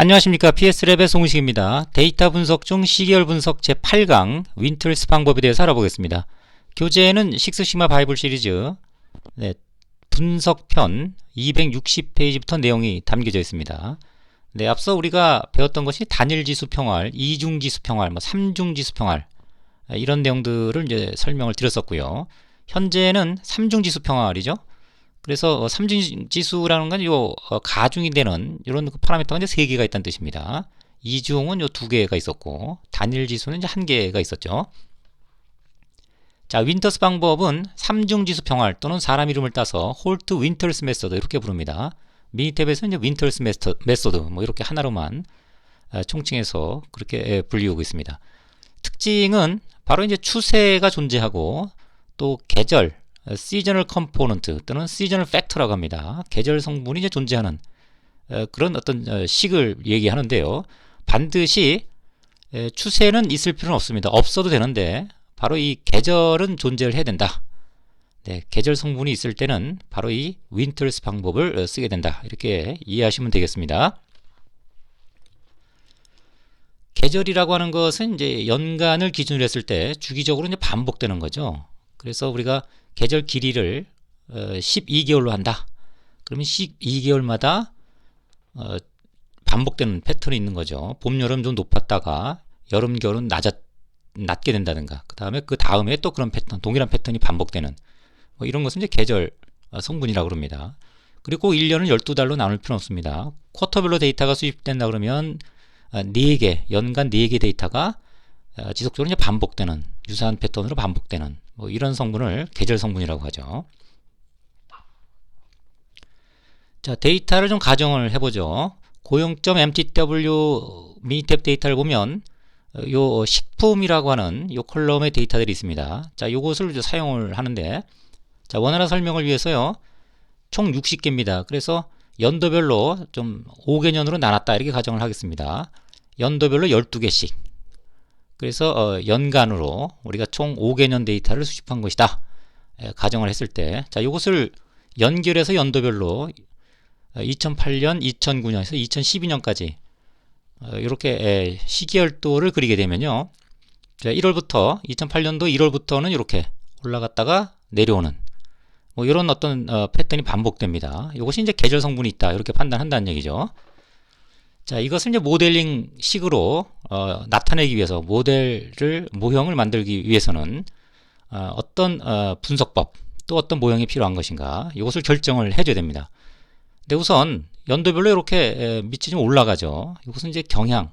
안녕하십니까. PS랩의 송우식입니다. 데이터 분석 중 시계열 분석 제8강 윈틀스 방법에 대해서 알아보겠습니다. 교재에는 식스시그마 바이블 시리즈 분석편 260페이지부터 내용이 담겨져 있습니다. 앞서 우리가 배웠던 것이 단일지수 평활, 이중지수 평활, 삼중지수 평활 이런 내용들을 이제 설명을 드렸었고요. 현재는 삼중지수 평활이죠. 그래서 삼중지수라는 건 가중이 되는 이런 파라미터가 이제 3개가 있다는 뜻입니다. 이중은 2개가 있었고 단일지수는 이제 1개가 있었죠. 자, 윈터스 방법은 삼중지수 평활 또는 사람 이름을 따서 홀트 윈터스 메소드 이렇게 부릅니다. 미니탭에서는 이제 윈터스 메소드 이렇게 하나로만 총칭해서 그렇게 불리우고 있습니다. 특징은 바로 이제 추세가 존재하고 또 계절 시저널 컴포넌트 또는 시저널 팩터라고 합니다. 계절 성분이 이제 존재하는 그런 어떤 식을 얘기하는데요. 반드시 추세는 있을 필요는 없습니다. 없어도 되는데 바로 이 계절은 존재를 해야 된다. 계절 성분이 있을 때는 바로 이 윈터스 방법을 쓰게 된다. 이렇게 이해하시면 되겠습니다. 계절이라고 하는 것은 이제 연간을 기준으로 했을 때 주기적으로 이제 반복되는 거죠. 그래서 우리가 계절 길이를 12개월로 한다. 그러면 12개월마다 반복되는 패턴이 있는 거죠. 봄, 여름 좀 높았다가 여름, 겨울은 낮게 된다든가 그 다음에 또 그런 패턴, 동일한 패턴이 반복되는 이런 것은 이제 계절 성분이라고 합니다. 그리고 1년을 12달로 나눌 필요는 없습니다. 쿼터별로 데이터가 수집된다 그러면 4개, 연간 4개 데이터가 지속적으로 이제 반복되는 유사한 패턴으로 반복되는 이런 성분을 계절 성분이라고 하죠. 자, 데이터를 좀 가정을 해보죠. 고용점 MTW 미니탭 데이터를 보면 요 식품이라고 하는 요 컬럼의 데이터들이 있습니다. 자, 요것을 이제 사용을 하는데 자, 원활한 설명을 위해서요. 총 60개입니다. 그래서 연도별로 좀 5개년으로 나눴다 이렇게 가정을 하겠습니다. 연도별로 12개씩. 그래서 연간으로 우리가 총 5개년 데이터를 수집한 것이다. 가정을 했을 때 자, 이것을 연결해서 연도별로 2008년, 2009년에서 2012년까지 이렇게 시기열도를 그리게 되면요. 1월부터 2008년도 1월부터는 이렇게 올라갔다가 내려오는 이런 어떤 패턴이 반복됩니다. 이것이 이제 계절 성분이 있다 이렇게 판단한다는 얘기죠. 자, 이것을 이제 모델링 식으로 나타내기 위해서 모형을 만들기 위해서는 어떤 분석법 또 어떤 모형이 필요한 것인가 이것을 결정을 해줘야 됩니다. 근데 우선 연도별로 이렇게 밑이 좀 올라가죠. 이것은 이제 경향,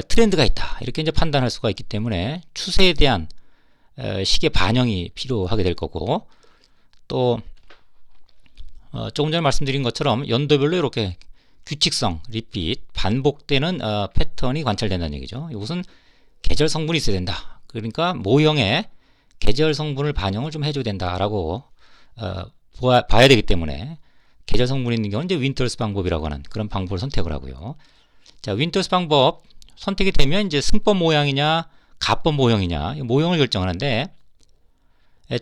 트렌드가 있다 이렇게 이제 판단할 수가 있기 때문에 추세에 대한 식의 반영이 필요하게 될 거고 또 조금 전에 말씀드린 것처럼 연도별로 이렇게 규칙성, 리핏, 반복되는 패턴이 관찰된다는 얘기죠. 이것은 계절 성분이 있어야 된다. 그러니까 모형에 계절 성분을 반영을 좀 해줘야 된다라고 봐야 되기 때문에 계절 성분이 있는 경우는 이제 윈터스 방법이라고 하는 그런 방법을 선택을 하고요. 자, 윈터스 방법 선택이 되면 이제 승법 모양이냐, 가법 모형이냐, 모형을 결정하는데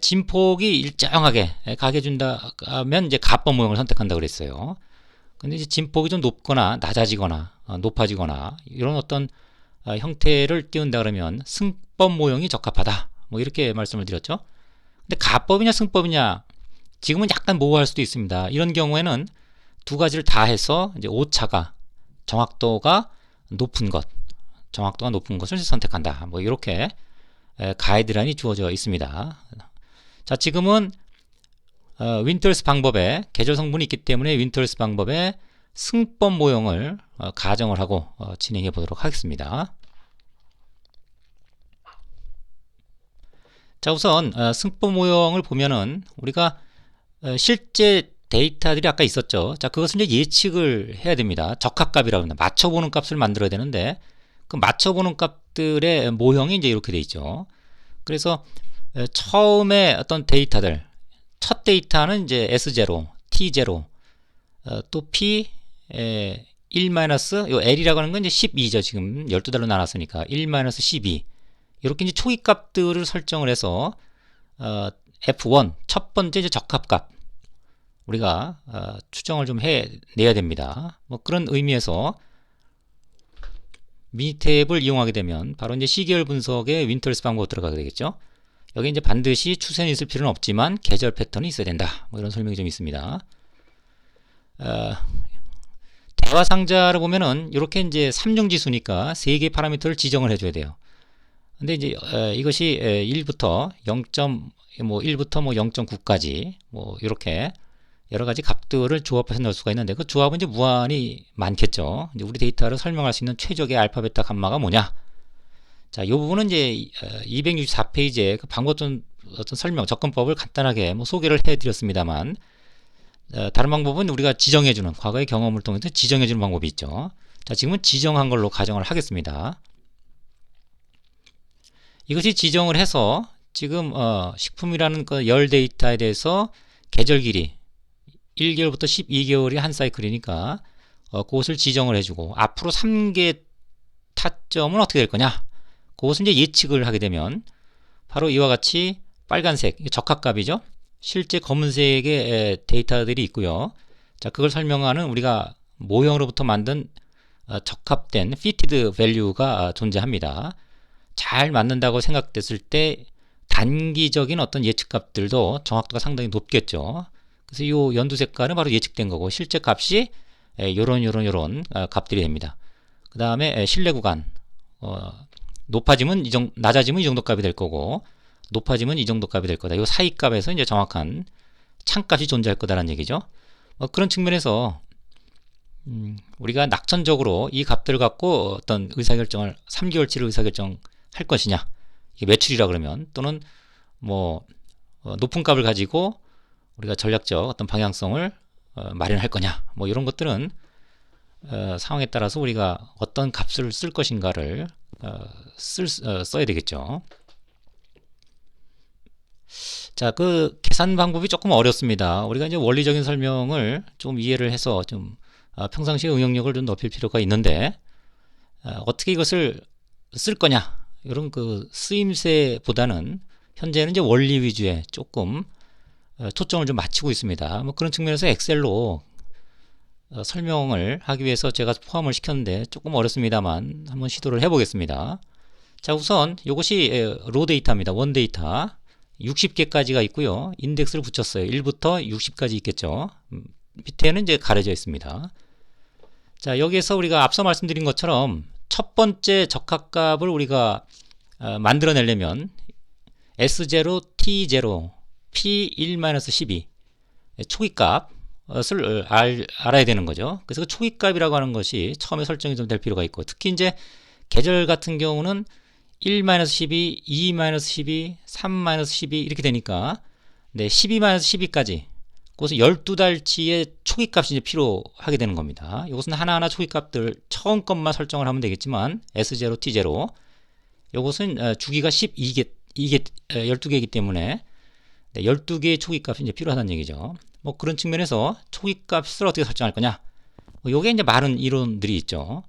진폭이 일정하게 가게 준다면 이제 가법 모형을 선택한다 그랬어요. 근데 이제 진폭이 좀 높거나 낮아지거나 높아지거나 이런 어떤 형태를 띄운다 그러면 승법 모형이 적합하다. 이렇게 말씀을 드렸죠. 근데 가법이냐 승법이냐 지금은 약간 모호할 수도 있습니다. 이런 경우에는 두 가지를 다 해서 이제 오차가 정확도가 높은 것을 선택한다. 이렇게 가이드라인이 주어져 있습니다. 자, 지금은 윈터스 방법에 계절 성분이 있기 때문에 윈터스 방법에 승법 모형을 가정을 하고 진행해 보도록 하겠습니다. 자, 우선 승법 모형을 보면은 우리가 실제 데이터들이 아까 있었죠. 자, 그것은 이제 예측을 해야 됩니다. 적합값이라고 합니다. 맞춰보는 값을 만들어야 되는데 그 맞춰보는 값들의 모형이 이제 이렇게 돼 있죠. 그래서 처음에 어떤 데이터들 첫 데이터는 이제 S0, T0, 또 P 1 요 L이라고 하는 건 이제 12죠. 지금 12달로 나눴으니까 1-12 이렇게 이제 초기 값들을 설정을 해서 F1 첫 번째 이제 적합값 우리가 추정을 좀 해내야 됩니다. 그런 의미에서 미니탭을 이용하게 되면 바로 이제 시계열 분석의 윈터리스 방법 들어가게 되겠죠. 여기 이제 반드시 추세는 있을 필요는 없지만 계절 패턴이 있어야 된다. 뭐 이런 설명이 좀 있습니다. 대화 상자를 보면은 이렇게 이제 3중 지수니까 3개 파라미터를 지정을 해줘야 돼요. 근데 이제 이것이 1부터 1부터 뭐 0.9까지 뭐 이렇게 여러 가지 값들을 조합해서 넣을 수가 있는데 그 조합은 이제 무한히 많겠죠. 이제 우리 데이터를 설명할 수 있는 최적의 알파, 베타, 감마가 뭐냐? 자, 이 부분은 이제 264페이지에 그 방법 어떤 설명, 접근법을 간단하게 뭐 소개를 해드렸습니다만 다른 방법은 우리가 지정해주는 과거의 경험을 통해서 지정해주는 방법이 있죠. 자, 지금은 지정한 걸로 가정을 하겠습니다. 이것이 지정을 해서 지금 식품이라는 그 열 데이터에 대해서 계절 길이 1개월부터 12개월이 한 사이클이니까 그것을 지정을 해주고 앞으로 3개 타점은 어떻게 될 거냐, 그것을 이제 예측을 하게 되면 바로 이와 같이 빨간색 적합값이죠. 실제 검은색의 데이터들이 있고요. 자, 그걸 설명하는 우리가 모형으로부터 만든 적합된 fitted value가 존재합니다. 잘 맞는다고 생각됐을 때 단기적인 어떤 예측값들도 정확도가 상당히 높겠죠. 그래서 이 연두 색깔은 바로 예측된 거고 실제 값이 요런 값들이 됩니다. 그 다음에 신뢰 구간 높아지면 낮아지면 이 정도 값이 될 거고 높아지면 이 정도 값이 될 거다. 이 사이 값에서 이제 정확한 창값이 존재할 거다라는 얘기죠. 그런 측면에서 우리가 낙천적으로 이 값들을 갖고 어떤 의사결정을 3개월치를 의사결정 할 것이냐, 이게 매출이라 그러면 또는 뭐 높은 값을 가지고 우리가 전략적 어떤 방향성을 마련할 거냐, 뭐 이런 것들은 상황에 따라서 우리가 어떤 값을 쓸 것인가를 써야 되겠죠. 자, 그 계산 방법이 조금 어렵습니다. 우리가 이제 원리적인 설명을 좀 이해를 해서 좀 평상시 응용력을 좀 높일 필요가 있는데 어떻게 이것을 쓸 거냐, 이런 그 쓰임새보다는 현재는 이제 원리 위주에 조금 초점을 좀 맞추고 있습니다. 뭐 그런 측면에서 엑셀로 설명을 하기 위해서 제가 포함을 시켰는데 조금 어렵습니다만 한번 시도를 해보겠습니다. 자, 우선 이것이 로 데이터입니다. 원 데이터 60개까지가 있고요. 인덱스를 붙였어요. 1부터 60까지 있겠죠. 밑에는 이제 가려져 있습니다. 자, 여기에서 우리가 앞서 말씀드린 것처럼 첫 번째 적합값을 우리가 만들어내려면 S0, T0, P1-12 초기값을 알아야 되는 거죠. 그래서 그 초기값이라고 하는 것이 처음에 설정이 좀 될 필요가 있고, 특히 이제 계절 같은 경우는 1-12, 2-12, 3-12 이렇게 되니까 12-12까지 그것은 12달치의 초기값이 이제 필요하게 되는 겁니다. 이것은 하나하나 초기값들 처음 것만 설정을 하면 되겠지만 S0, T0 이것은 주기가 12개이기 때문에 12개의 초기값이 이제 필요하다는 얘기죠. 뭐 그런 측면에서 초기값을 어떻게 설정할 거냐, 요게 이제 많은 이론들이 있죠.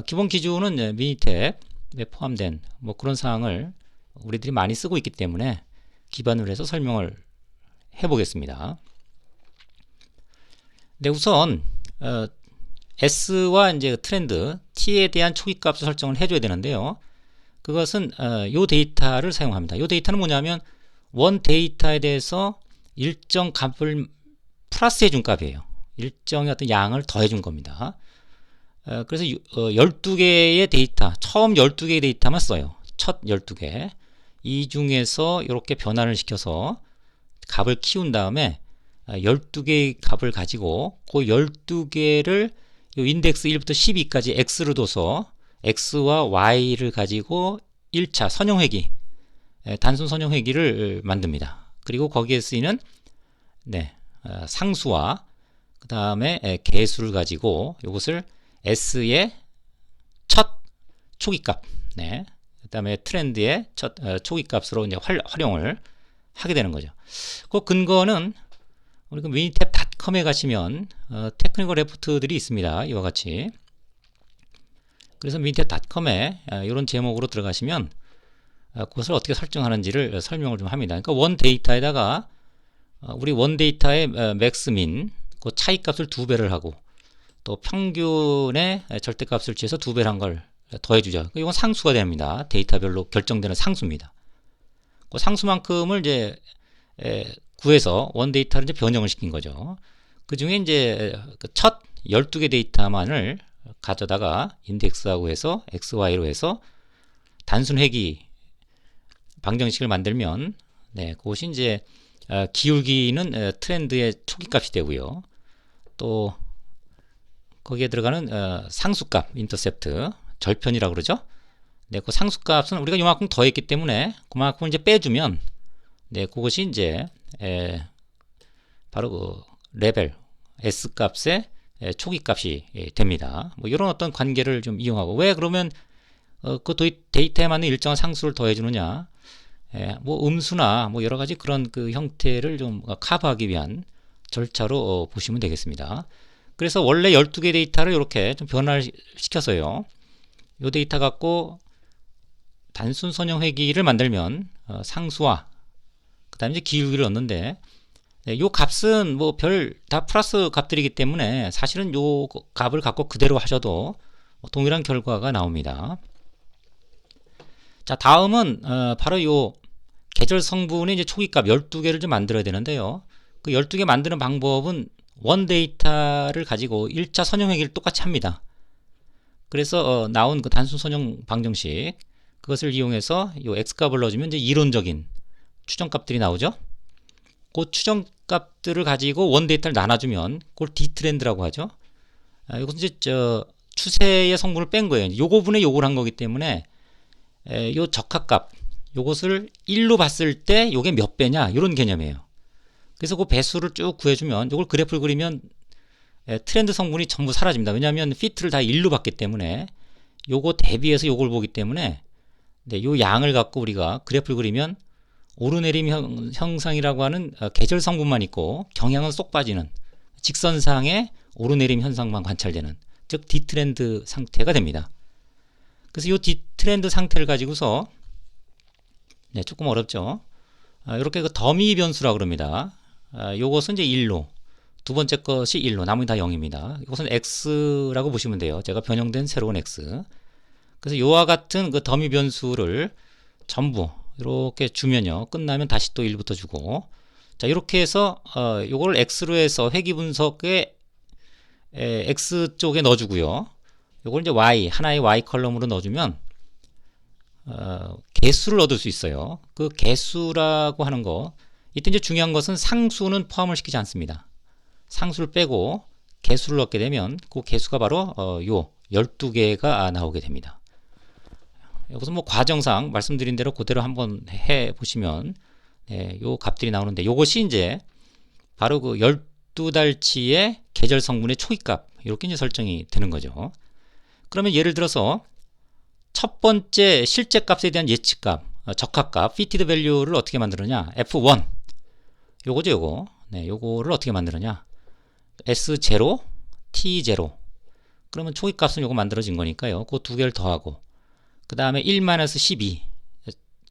기본 기준은 미니탭에 포함된 뭐 그런 사항을 우리들이 많이 쓰고 있기 때문에 기반으로 해서 설명을 해보겠습니다. 네, 우선 S와 이제 트렌드 T에 대한 초기값을 설정을 해줘야 되는데요. 그것은 요 데이터를 사용합니다. 요 데이터는 뭐냐면 원 데이터에 대해서 일정 값을 플러스해 준 값이에요. 일정의 어떤 양을 더해 준 겁니다. 그래서 12개의 데이터, 처음 12개의 데이터만 써요. 첫 12개. 이 중에서 이렇게 변환을 시켜서 값을 키운 다음에 12개의 값을 가지고 그 12개를 인덱스 1부터 12까지 X로 둬서 X와 Y를 가지고 1차 선형회기, 단순 선형회기를 만듭니다. 그리고 거기에 쓰이는 상수와 그 다음에 개수를 가지고 이것을 S의 첫 초기값, 그 다음에 트렌드의 첫 초기값으로 이제 활용을 하게 되는 거죠. 그 근거는 우리가 미니탭.com에 가시면 테크니컬 레포트들이 있습니다. 이와 같이. 그래서 미니탭.com에 이런 제목으로 들어가시면 그것을 어떻게 설정하는지를 설명을 좀 합니다. 그러니까 원 데이터에다가 우리 원 데이터의 맥스민 그 차이값을 2배를 하고 또 평균의 절대값을 취해서 2배를 한 걸 더해주죠. 이건 상수가 됩니다. 데이터별로 결정되는 상수입니다. 그 상수만큼을 이제 구해서 원 데이터를 이제 변형을 시킨 거죠. 그 중에 이제 첫 12개 데이터만을 가져다가 인덱스하고 해서 XY로 해서 단순 회귀 방정식을 만들면 그것이 이제 기울기는 트렌드의 초기 값이 되고요. 또 거기에 들어가는 상수값 인터셉트 절편이라고 그러죠. 그 상수값은 우리가 요만큼 더했기 때문에 그만큼 이제 빼주면 그것이 이제 바로 그 레벨 S 값의 초기 값이 됩니다. 뭐 이런 어떤 관계를 좀 이용하고, 왜 그러면 그 데이터에 맞는 일정한 상수를 더해주느냐, 뭐 음수나 뭐 여러 가지 그런 그 형태를 좀 커버하기 위한 절차로 보시면 되겠습니다. 그래서 원래 12개 데이터를 이렇게 좀 변화를 시켜서요, 이 데이터 갖고 단순 선형 회귀를 만들면 상수와 그 다음에 이제 기울기를 얻는데, 요 값은 뭐 별 다 플러스 값들이기 때문에 사실은 요 값을 갖고 그대로 하셔도 동일한 결과가 나옵니다. 자, 다음은 바로 요 계절 성분의 이제 초기값 12개를 좀 만들어야 되는데요. 그 12개 만드는 방법은 원 데이터를 가지고 1차 선형 회귀를 똑같이 합니다. 그래서 나온 그 단순 선형 방정식, 그것을 이용해서 요 x값을 넣어주면 이제 이론적인 추정값들이 나오죠. 그 추정값들을 가지고 원 데이터를 나눠주면 그걸 D트렌드라고 하죠. 이것은 이제 추세의 성분을 뺀 거예요. 요거분의 요걸 한 거기 때문에 요 적합값, 요것을 1로 봤을 때 요게 몇 배냐, 이런 개념이에요. 그래서 그 배수를 쭉 구해주면, 요걸 그래프를 그리면 트렌드 성분이 전부 사라집니다. 왜냐하면 피트를 다 1로 봤기 때문에, 요거 대비해서 요걸 보기 때문에 요 양을 갖고 우리가 그래프를 그리면 오르내림 형상이라고 하는 계절 성분만 있고 경향은 쏙 빠지는 직선상의 오르내림 현상만 관찰되는, 즉 D트렌드 상태가 됩니다. 그래서 이 D트렌드 상태를 가지고서 조금 어렵죠. 이렇게 그 더미 변수라고 그럽니다. 요것은 이제 1로, 두 번째 것이 1로, 나머지 다 0입니다. 이것은 X라고 보시면 돼요. 제가 변형된 새로운 X. 그래서 요와 같은 그 더미 변수를 전부 이렇게 주면요, 끝나면 다시 또 1부터 주고, 자, 이렇게 해서 요걸 X로 해서 회귀 분석에 X 쪽에 넣어주고요. 요걸 이제 Y, 하나의 Y 컬럼으로 넣어주면 개수를 얻을 수 있어요. 그 개수라고 하는 거, 이때 이제 중요한 것은 상수는 포함을 시키지 않습니다. 상수를 빼고 개수를 넣게 되면 그 개수가 바로 요 12개가 나오게 됩니다. 이것은 뭐 과정상 말씀드린 대로 그대로 한번 해 보시면 요 값들이 나오는데, 이것이 이제 바로 그 12달치의 계절 성분의 초기값, 이렇게 이제 설정이 되는 거죠. 그러면 예를 들어서 첫 번째 실제 값에 대한 예측값, 적합값, fitted value를 어떻게 만들느냐, F1 요거죠. 요거. 요거를 어떻게 만들느냐, S0, T0. 그러면 초기값은 요거 만들어진 거니까요, 그 두 개를 더하고, 그 다음에 1-12,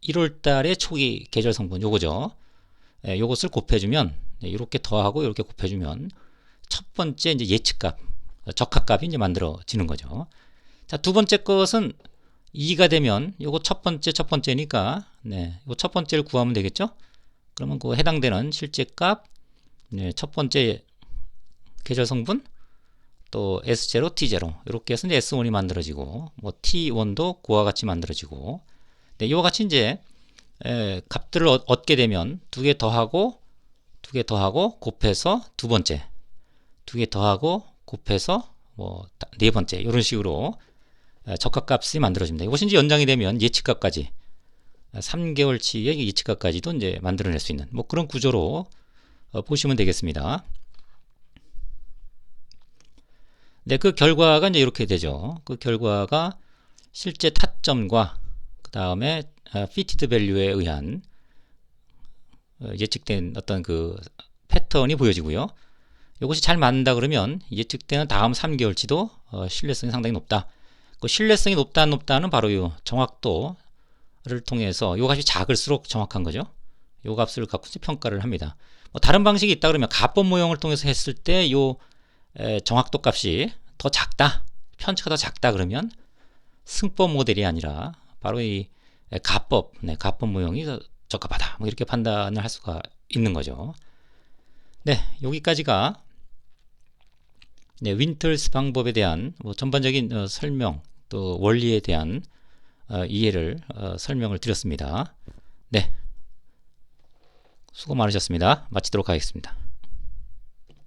1월달의 초기 계절 성분 요거죠. 요것을 곱해주면, 이렇게 더하고 이렇게 곱해주면 첫 번째 이제 예측값, 적합값이 이제 만들어지는 거죠. 자, 두 번째 것은 2가 되면 요거 첫 번째니까 요 첫 번째를 구하면 되겠죠. 그러면 그 해당되는 실제값, 첫 번째 계절 성분, 또 S0, T0 이렇게 해서 이제 S1이 만들어지고, 뭐 T1도 그와 같이 만들어지고, 이와 같이 이제 값들을 얻게 되면 두 개 더하고 곱해서 두 번째, 두 개 더하고 곱해서 뭐 네 번째, 이런 식으로 적합값이 만들어집니다. 이것이 이제 연장이 되면 예측값까지 3개월치의 예측값까지도 이제 만들어낼 수 있는 뭐 그런 구조로 보시면 되겠습니다. 그 결과가 이제 이렇게 되죠. 그 결과가 실제 타점과 그 다음에 fitted value에 의한 예측된 어떤 그 패턴이 보여지고요. 이것이 잘 맞는다 그러면 예측되는 다음 3개월치도 신뢰성이 상당히 높다. 그 신뢰성이 높다는 바로 이 정확도를 통해서 이 값이 작을수록 정확한 거죠. 이 값을 갖고 평가를 합니다. 뭐 다른 방식이 있다 그러면 가법 모형을 통해서 했을 때 이 정확도 값이 더 작다, 편차가 더 작다 그러면 승법 모델이 아니라 바로 이 가법, 가법 모형이 더 적합하다, 뭐 이렇게 판단을 할 수가 있는 거죠. 네, 여기까지가 윈틀스 방법에 대한 뭐 전반적인 설명, 또 원리에 대한 이해를 설명을 드렸습니다. 네, 수고 많으셨습니다. 마치도록 하겠습니다.